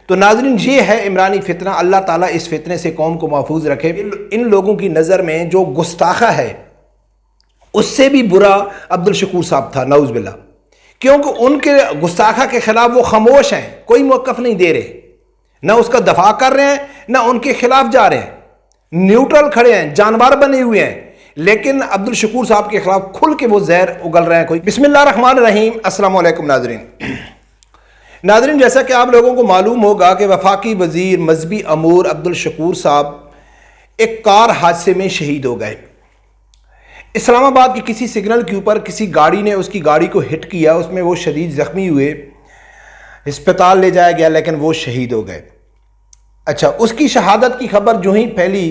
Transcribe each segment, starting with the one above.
تو ناظرین یہ ہے عمرانی فتنہ. اللہ تعالیٰ اس فتنے سے قوم کو محفوظ رکھے. ان لوگوں کی نظر میں جو گستاخہ ہے اس سے بھی برا عبدالشکور صاحب تھا، نعوذ باللہ، کیونکہ ان کے گستاخہ کے خلاف وہ خاموش ہیں، کوئی موقف نہیں دے رہے، نہ اس کا دفاع کر رہے ہیں نہ ان کے خلاف جا رہے ہیں، نیوٹرل کھڑے ہیں، جانور بنے ہوئے ہیں. لیکن عبدالشکور صاحب کے خلاف کھل کے وہ زہر اگل رہے ہیں. کوئی بسم اللہ الرحمن الرحیم. السلام علیکم ناظرین، جیسا کہ آپ لوگوں کو معلوم ہوگا کہ وفاقی وزیر مذہبی امور عبدالشکور صاحب ایک کار حادثے میں شہید ہو گئے. اسلام آباد کی کسی سگنل کے اوپر کسی گاڑی نے اس کی گاڑی کو ہٹ کیا، اس میں وہ شدید زخمی ہوئے، ہسپتال لے جایا گیا لیکن وہ شہید ہو گئے. اچھا، اس کی شہادت کی خبر جو ہی پھیلی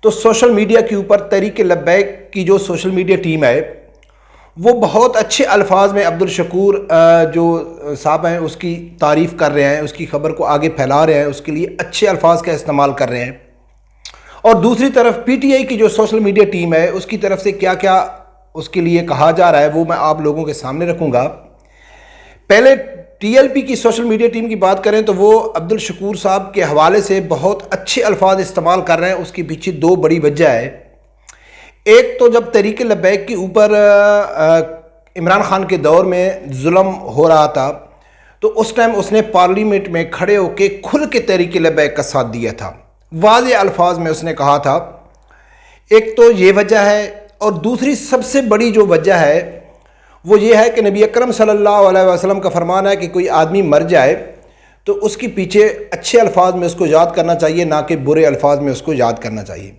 تو سوشل میڈیا کے اوپر تحریک لبیک کی جو سوشل میڈیا ٹیم ہے وہ بہت اچھے الفاظ میں عبدالشکور جو صاحب ہیں اس کی تعریف کر رہے ہیں، اس کی خبر کو آگے پھیلا رہے ہیں، اس کے لیے اچھے الفاظ کا استعمال کر رہے ہیں. اور دوسری طرف پی ٹی آئی کی جو سوشل میڈیا ٹیم ہے اس کی طرف سے کیا کیا اس کے لیے کہا جا رہا ہے وہ میں آپ لوگوں کے سامنے رکھوں گا. پہلے ٹی ایل پی کی سوشل میڈیا ٹیم کی بات کریں تو وہ عبدالشکور صاحب کے حوالے سے بہت اچھے الفاظ استعمال کر رہے ہیں. اس کے پیچھے دو بڑی وجہ ہے. ایک تو جب تحریک لبیک کے اوپر عمران خان کے دور میں ظلم ہو رہا تھا تو اس ٹائم اس نے پارلیمنٹ میں کھڑے ہو کے کھل کے تحریک لبیک کا ساتھ دیا تھا. واضح الفاظ میں اس نے کہا تھا. ایک تو یہ وجہ ہے، اور دوسری سب سے بڑی جو وجہ ہے وہ یہ ہے کہ نبی اکرم صلی اللہ علیہ وسلم کا فرمان ہے کہ کوئی آدمی مر جائے تو اس کے پیچھے اچھے الفاظ میں اس کو یاد کرنا چاہیے، نہ کہ برے الفاظ میں اس کو یاد کرنا چاہیے.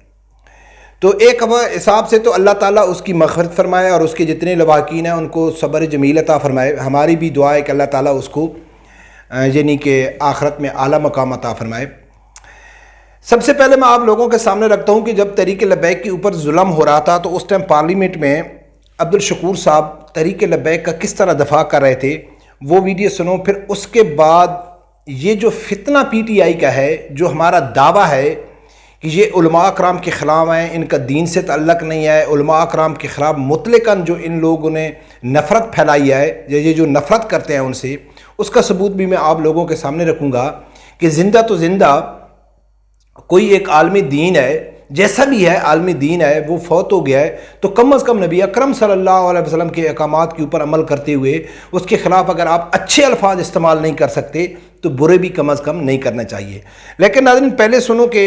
تو ایک حساب سے تو اللہ تعالیٰ اس کی مغفرت فرمائے اور اس کے جتنے لواحقین ہیں ان کو صبر جمیل عطا فرمائے. ہماری بھی دعا ہے کہ اللہ تعالیٰ اس کو یعنی کہ آخرت میں اعلیٰ مقام عطا فرمائے. سب سے پہلے میں آپ لوگوں کے سامنے رکھتا ہوں کہ جب تحریک لبیک کے اوپر ظلم ہو رہا تھا تو اس ٹائم پارلیمنٹ میں عبدالشکور صاحب تحریک لبیک کا کس طرح دفاع کر رہے تھے. وہ ویڈیو سنو. پھر اس کے بعد یہ جو فتنہ پی ٹی آئی کا ہے، جو ہمارا دعویٰ ہے کہ یہ علماء اکرام کے خلاف ہیں، ان کا دین سے تعلق نہیں ہے، علماء اکرام کے خلاف مطلقاً جو ان لوگوں نے نفرت پھیلائی ہے، یہ جو نفرت کرتے ہیں ان سے، اس کا ثبوت بھی میں آپ لوگوں کے سامنے رکھوں گا کہ زندہ تو زندہ کوئی ایک عالمی دین ہے، جیسا بھی ہے عالمی دین ہے، وہ فوت ہو گیا ہے تو کم از کم نبی اکرم صلی اللہ علیہ وسلم کے احکامات کے اوپر عمل کرتے ہوئے اس کے خلاف اگر آپ اچھے الفاظ استعمال نہیں کر سکتے تو برے بھی کم از کم نہیں کرنا چاہیے. لیکن ناظرین پہلے سنو کہ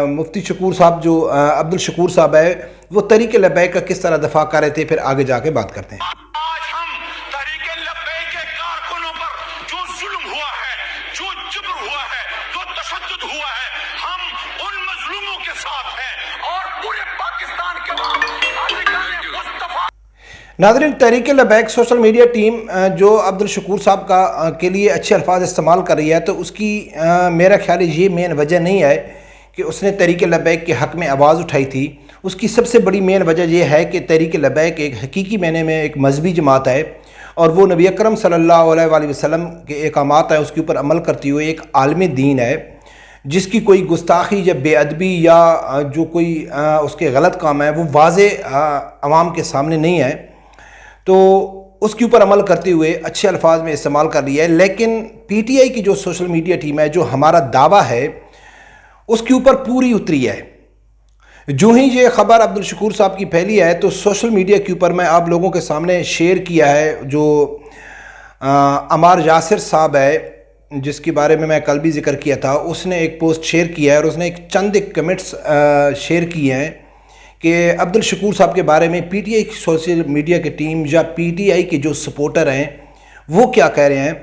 مفتی شکور صاحب جو عبدالشکور صاحب ہے وہ تحریک لبیک کا کس طرح دفاع کر رہے تھے، پھر آگے جا کے بات کرتے ہیں. آج ہم تحریک لبیک کے کارکنوں پر جو ظلم ہوا ہے، جو جبر ہوا ہے، جو تشدد ہوا ہے، ہم ان مظلوموں کے ساتھ ہیں اور پورے پاکستان کے مصطفیٰ. ناظرین Tehreek Labbaik social media team جو عبدالشکور صاحب کا کے لیے اچھے الفاظ استعمال کر رہی ہے تو اس کی میرا خیال ہے یہ مین وجہ نہیں ہے کہ اس نے تحریک لبیک کے حق میں آواز اٹھائی تھی. اس کی سب سے بڑی مین وجہ یہ ہے کہ تحریک لبیک ایک حقیقی معنی میں ایک مذہبی جماعت ہے اور وہ نبی اکرم صلی اللہ علیہ وآلہ وسلم کے احکامات ہیں اس کے اوپر عمل کرتی ہوئے ایک عالم دین ہے جس کی کوئی گستاخی یا بے ادبی یا جو کوئی اس کے غلط کام ہے وہ واضح عوام کے سامنے نہیں ہے. تو اس کے اوپر عمل کرتے ہوئے اچھے الفاظ میں استعمال کر رہی ہے. لیکن پی ٹی آئی کی جو سوشل میڈیا ٹیم ہے، جو ہمارا دعویٰ ہے، اس کے اوپر پوری اتری ہے. جو ہی یہ خبر عبدالشکور صاحب کی پھیلی ہے تو سوشل میڈیا کے اوپر میں آپ لوگوں کے سامنے شیئر کیا ہے. جو عمار یاسر صاحب ہے جس کے بارے میں کل بھی ذکر کیا تھا، اس نے ایک پوسٹ شیئر کیا ہے اور اس نے ایک کمنٹس شیئر کیے ہیں کہ عبدالشکور صاحب کے بارے میں پی ٹی آئی کی سوشل میڈیا کی ٹیم یا پی ٹی آئی کے جو سپورٹر ہیں وہ کیا کہہ رہے ہیں.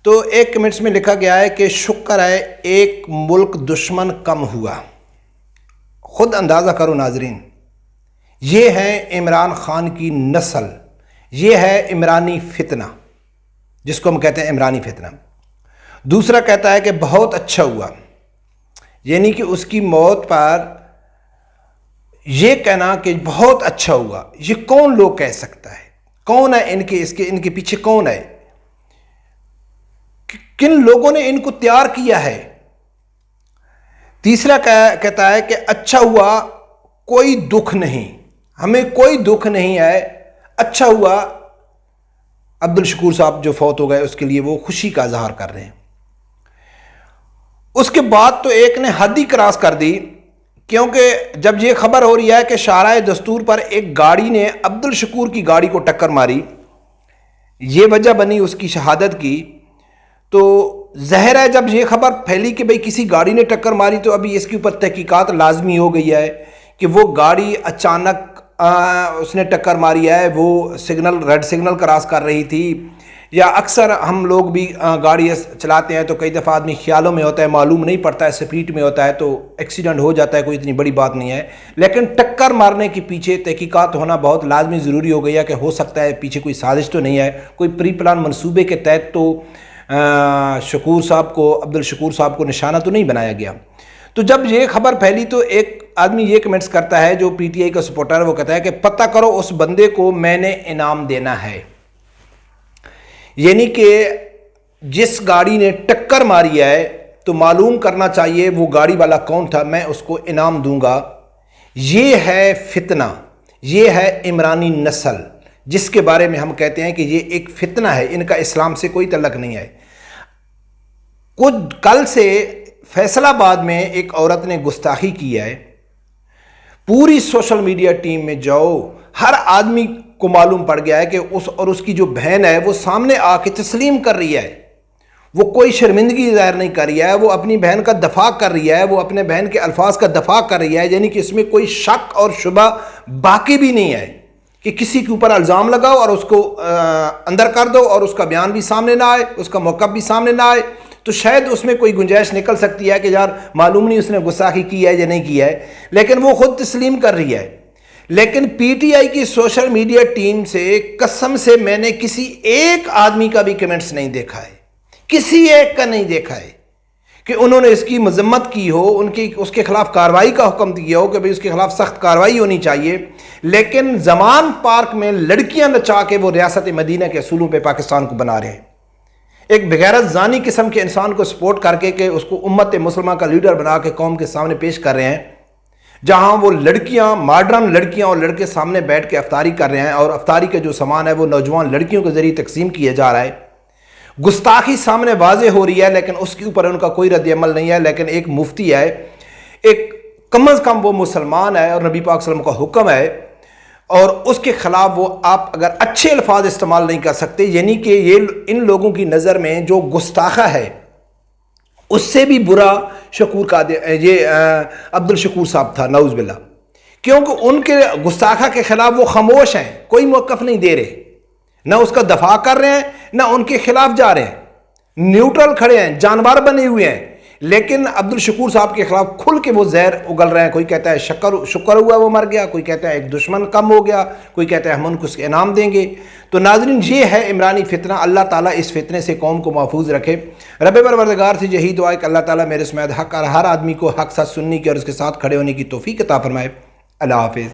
تو ایک کمنٹس میں لکھا گیا ہے کہ شکر ہے ایک ملک دشمن کم ہوا. خود اندازہ کرو ناظرین، یہ ہے عمران خان کی نسل، یہ ہے عمرانی فتنہ جس کو ہم کہتے ہیں عمرانی فتنہ. دوسرا کہتا ہے کہ بہت اچھا ہوا، یعنی کہ اس کی موت پر یہ کہنا کہ بہت اچھا ہوا، یہ کون لوگ کہہ سکتا ہے؟ کون ہے ان کے پیچھے کون ہے؟ کن لوگوں نے ان کو تیار کیا ہے؟ تیسرا کہتا ہے کہ اچھا ہوا، کوئی دکھ نہیں، ہمیں کوئی دکھ نہیں ہے، اچھا ہوا. عبدالشکور صاحب جو فوت ہو گئے اس کے لیے وہ خوشی کا اظہار کر رہے ہیں. اس کے بعد تو ایک نے حد ہی کراس کر دی، کیونکہ جب یہ خبر ہو رہی ہے کہ شارع دستور پر ایک گاڑی نے عبدالشکور کی گاڑی کو ٹکر ماری، یہ وجہ بنی اس کی شہادت کی، تو ظاہر ہے جب یہ خبر پھیلی کہ بھئی کسی گاڑی نے ٹکر ماری تو ابھی اس کے اوپر تحقیقات لازمی ہو گئی ہے کہ وہ گاڑی اچانک اس نے ٹکر ماری ہے، وہ سگنل ریڈ سگنل کراس کر رہی تھی، یا اکثر ہم لوگ بھی گاڑی چلاتے ہیں تو کئی دفعہ آدمی خیالوں میں ہوتا ہے، معلوم نہیں پڑتا ہے، سپیڈ میں ہوتا ہے تو ایکسیڈنٹ ہو جاتا ہے، کوئی اتنی بڑی بات نہیں ہے، لیکن ٹکر مارنے کے پیچھے تحقیقات ہونا بہت لازمی ضروری ہو گئی ہے کہ ہو سکتا ہے پیچھے کوئی سازش تو نہیں ہے، کوئی پری پلان منصوبے کے تحت تو عبدالشکور صاحب کو نشانہ تو نہیں بنایا گیا۔ تو جب یہ خبر پھیلی تو ایک آدمی یہ کمنٹس کرتا ہے جو پی ٹی آئی کا سپورٹر ہے، وہ کہتا ہے کہ پتہ کرو اس بندے کو میں نے انعام دینا ہے، یعنی کہ جس گاڑی نے ٹکر ماری ہے تو معلوم کرنا چاہیے وہ گاڑی والا کون تھا، میں اس کو انعام دوں گا۔ یہ ہے فتنہ، یہ ہے عمرانی نسل، جس کے بارے میں ہم کہتے ہیں کہ یہ ایک فتنہ ہے، ان کا اسلام سے کوئی تعلق نہیں ہے۔ کل سے فیصل آباد میں ایک عورت نے گستاخی کی ہے، پوری سوشل میڈیا ٹیم میں جاؤ، ہر آدمی کو معلوم پڑ گیا ہے کہ اس کی جو بہن ہے وہ سامنے آ کے تسلیم کر رہی ہے، وہ کوئی شرمندگی ظاہر نہیں کر رہی ہے، وہ اپنی بہن کا دفاع کر رہی ہے، وہ اپنے بہن کے الفاظ کا دفاع کر رہی ہے، یعنی کہ اس میں کوئی شک اور شبہ باقی بھی نہیں ہے کہ کسی کے اوپر الزام لگاؤ اور اس کو اندر کر دو اور اس کا بیان بھی سامنے نہ آئے، اس کا موقف بھی سامنے نہ آئے، تو شاید اس میں کوئی گنجائش نکل سکتی ہے کہ یار معلوم نہیں اس نے گستاخی کی ہے یا نہیں کی ہے، لیکن وہ خود تسلیم کر رہی ہے۔ لیکن پی ٹی آئی کی سوشل میڈیا ٹیم سے قسم سے میں نے کسی ایک آدمی کا بھی کمنٹس نہیں دیکھا ہے، کسی ایک کا نہیں دیکھا ہے کہ انہوں نے اس کی مذمت کی ہو، اس کے خلاف کارروائی کا حکم دیا ہو کہ بھئی اس کے خلاف سخت کارروائی ہونی چاہیے۔ لیکن زمان پارک میں لڑکیاں نچا کے وہ ریاست مدینہ کے اصولوں پہ پاکستان کو بنا رہے ہیں، ایک بغیرت زانی قسم کے انسان کو سپورٹ کر کے کہ اس کو امت مسلمہ کا لیڈر بنا کے قوم کے سامنے پیش کر رہے ہیں، جہاں وہ لڑکیاں، ماڈرن لڑکیاں اور لڑکے سامنے بیٹھ کے افطاری کر رہے ہیں، اور افطاری کا جو سامان ہے وہ نوجوان لڑکیوں کے ذریعے تقسیم کیا جا رہا ہے۔ گستاخی سامنے واضح ہو رہی ہے لیکن اس کے اوپر ان کا کوئی رد عمل نہیں ہے۔ لیکن ایک مفتی ہے، ایک کم از کم وہ مسلمان ہے اور نبی پاک صلی اللہ علیہ وسلم کا حکم ہے، اور اس کے خلاف وہ آپ اگر اچھے الفاظ استعمال نہیں کر سکتے، یعنی کہ یہ ان لوگوں کی نظر میں جو گستاخہ ہے اس سے بھی برا یہ عبدالشکور صاحب تھا، نعوذ باللہ، کیونکہ ان کے گستاخہ کے خلاف وہ خاموش ہیں، کوئی موقف نہیں دے رہے، نہ اس کا دفاع کر رہے ہیں نہ ان کے خلاف جا رہے ہیں، نیوٹرل کھڑے ہیں، جانور بنے ہوئے ہیں۔ لیکن عبدالشکور صاحب کے خلاف کھل کے وہ زہر اگل رہے ہیں، کوئی کہتا ہے شکر ہوا وہ مر گیا، کوئی کہتا ہے ایک دشمن کم ہو گیا، کوئی کہتا ہے ہم ان کو اس کے انعام دیں گے۔ تو ناظرین، یہ ہے عمرانی فتنہ، اللہ تعالیٰ اس فتنے سے قوم کو محفوظ رکھے۔ رب پروردگار سے یہی دعا ہے کہ اللہ تعالیٰ میرے سمیت حق اور ہر آدمی کو حق ساتھ سننے کی اور اس کے ساتھ کھڑے ہونے کی توفیق عطا فرمائے۔ اللہ حافظ۔